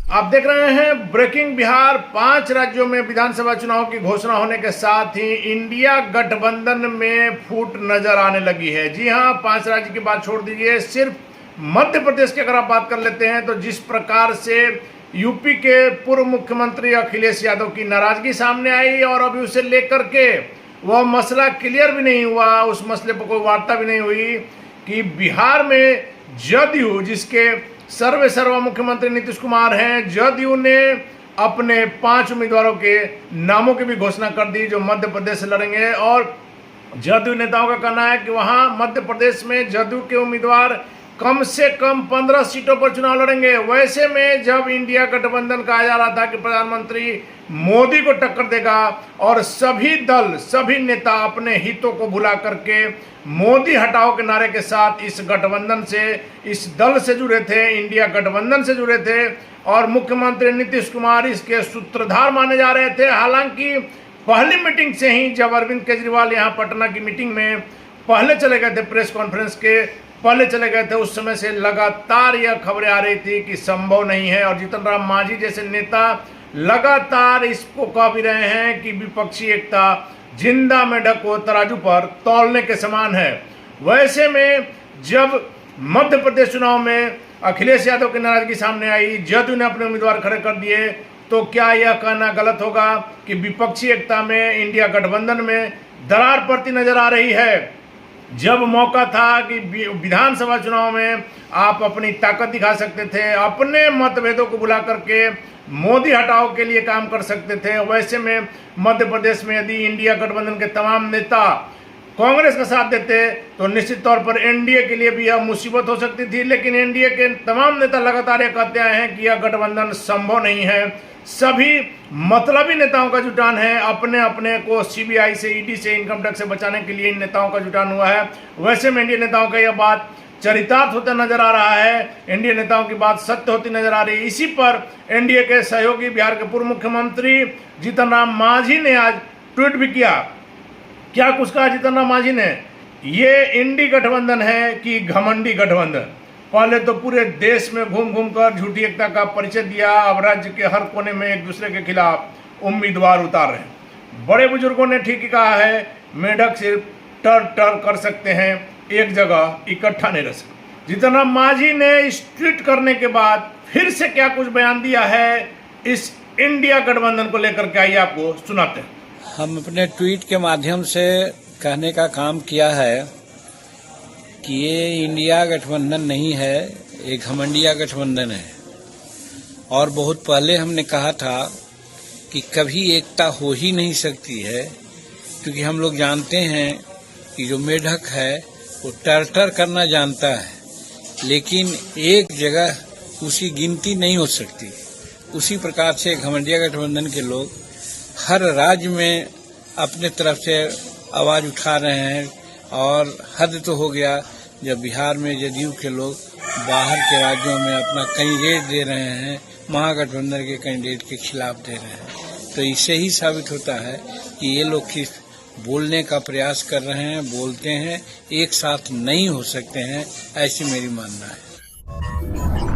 आप देख रहे हैं ब्रेकिंग बिहार। 5 राज्यों में विधानसभा चुनाव की घोषणा होने के साथ ही इंडिया गठबंधन में फूट नजर आने लगी है। जी हां, 5 राज्य की बात छोड़ दीजिए, सिर्फ मध्य प्रदेश की अगर आप बात कर लेते हैं तो जिस प्रकार से यूपी के पूर्व मुख्यमंत्री अखिलेश यादव की नाराजगी सामने आई और अभी उसे लेकर के वह मसला क्लियर भी नहीं हुआ, उस मसले पर कोई वार्ता भी नहीं हुई कि बिहार में जदयू, जिसके सर्वा मुख्यमंत्री नीतीश कुमार हैं, जदयू ने अपने 5 उम्मीदवारों के नामों की भी घोषणा कर दी जो मध्य प्रदेश से लड़ेंगे। और जदयू नेताओं का कहना है कि वहां मध्य प्रदेश में जदयू के उम्मीदवार कम से कम 15 सीटों पर चुनाव लड़ेंगे। वैसे में जब इंडिया गठबंधन कहा जा रहा था कि प्रधानमंत्री मोदी को टक्कर देगा और सभी दल, सभी नेता अपने हितों को भुला करके मोदी हटाओ के नारे के साथ इस गठबंधन से, इस दल से जुड़े थे, इंडिया गठबंधन से जुड़े थे और मुख्यमंत्री नीतीश कुमार इसके सूत्रधार माने जा रहे थे। हालांकि पहली मीटिंग से ही जब अरविंद केजरीवाल यहाँ पटना की मीटिंग में पहले चले गए थे, प्रेस कॉन्फ्रेंस के पहले चले गए थे, उस समय से लगातार यह खबरें आ रही थी कि संभव नहीं है। और जीतन राम मांझी जैसे नेता लगातार इसको कह भी रहे हैं कि विपक्षी एकता जिंदा मेढक को तराजू पर तौलने के समान है। वैसे में जब मध्य प्रदेश चुनाव में अखिलेश यादव की नाराजगी सामने आई, जदयू ने अपने उम्मीदवार खड़े कर दिए, तो क्या यह कहना गलत होगा कि विपक्षी एकता में, इंडिया गठबंधन में दरार पड़ती नजर आ रही है? जब मौका था कि विधानसभा चुनाव में आप अपनी ताकत दिखा सकते थे, अपने मतभेदों को बुला करके मोदी हटाओ के लिए काम कर सकते थे, वैसे में मध्य प्रदेश में यदि इंडिया गठबंधन के तमाम नेता कांग्रेस का साथ देते तो निश्चित तौर पर एनडीए के लिए भी यह मुसीबत हो सकती थी। लेकिन एनडीए के तमाम नेता लगातार यह कहते आए हैं कि यह गठबंधन संभव नहीं है। सभी मतलबी नेताओं का जुटान है, अपने अपने को सीबीआई से, ईडी से, इनकम टैक्स से बचाने के लिए इन नेताओं का जुटान हुआ है। वैसे में एनडीए नेताओं का यह बात चरितार्थ होता नजर आ रहा है, एनडीए नेताओं की बात सत्य होती नजर आ रही है। इसी पर एनडीए के सहयोगी बिहार के पूर्व मुख्यमंत्री जीतन राम मांझी ने आज ट्वीट भी किया। क्या कुछ कहा जीतन राम मांझी ने? ये इंडी गठबंधन है कि घमंडी गठबंधन? पहले तो पूरे देश में घूम घूम कर झूठी एकता का परिचय दिया, अब राज्य के हर कोने में एक दूसरे के खिलाफ उम्मीदवार उतार रहे हैं। बड़े बुजुर्गों ने ठीक ही कहा है, मेढक सिर्फ टर टर कर सकते हैं, एक जगह इकट्ठा नहीं रह सकते। जीतन राम मांझी ने इस ट्वीट करने के बाद फिर से क्या कुछ बयान दिया है इस इंडिया गठबंधन को लेकर के, आइए आपको सुनाते हैं। हम अपने ट्वीट के माध्यम से कहने का काम किया है कि ये इंडिया गठबंधन नहीं है, एक घमंडिया गठबंधन है। और बहुत पहले हमने कहा था कि कभी एकता हो ही नहीं सकती है, क्योंकि हम लोग जानते हैं कि जो मेढक है वो टर करना जानता है, लेकिन एक जगह उसकी गिनती नहीं हो सकती। उसी प्रकार से घमंडिया गठबंधन के लोग हर राज्य में अपने तरफ से आवाज उठा रहे हैं। और हद तो हो गया जब बिहार में जदयू के लोग बाहर के राज्यों में अपना कैंडिडेट दे रहे हैं, महागठबंधन के कैंडिडेट के खिलाफ दे रहे हैं। तो इससे ही साबित होता है कि ये लोग किस बोलने का प्रयास कर रहे हैं, बोलते हैं, एक साथ नहीं हो सकते हैं, ऐसी मेरी मानना है।